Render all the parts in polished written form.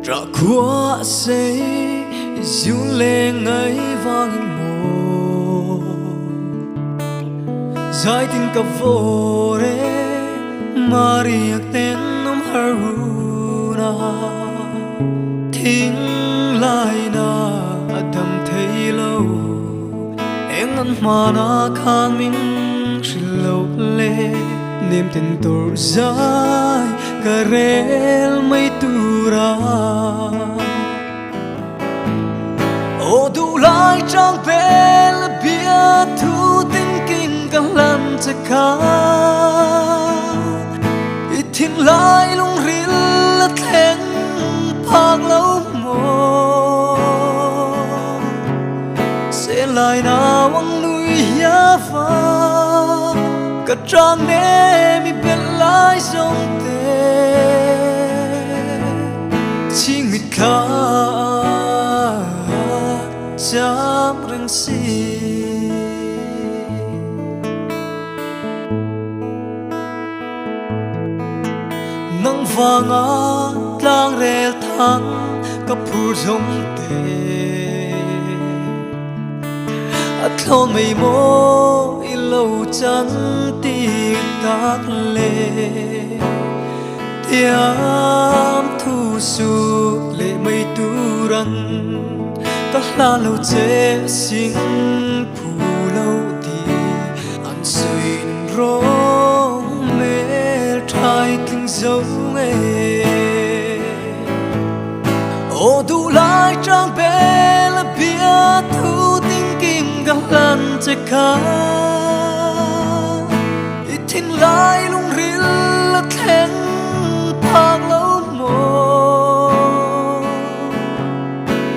ra qua say dù lên ấy vang mồ giải tình cặp vô re Maria tên nôm Haruna thính lại na đầm thấy lâu em ngân mà na khang mình chỉ lâu lệ niềm tin tổ dài cà rel mây tu ra ô du lại trang về là bia thu tinh kinh cả lần chắc khá ít thiên lại lung ril là thèn phạc lâu mồ sẽ lại nào vắng núi giá vàng cả trang nè mi bên lái sông tê chính mít khá chạm rừng xì nắng vàng á lang rel thang cả phù giống tê thôn mây mô lâu trắng tiếc tác lệ tiêm thu su lệ mây tu răng các la lâu chế sinh phù lâu thì ăn xuyên rong mê trai kinh dấu nghề ô du lại trang bé là bia thu tinh kim cả lần chắc khá ít thiên lại lung ril là thèn phạc lâu mồ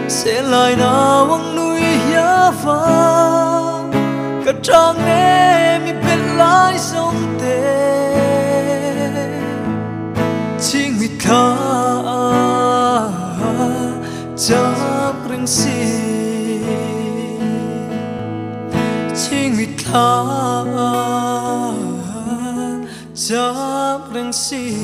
sẽ lại nào vắng núi giá vàng cả trang nè mi bên lái sông tê chính mi khá chắp rừng xì chính mi khá chắp rừng xì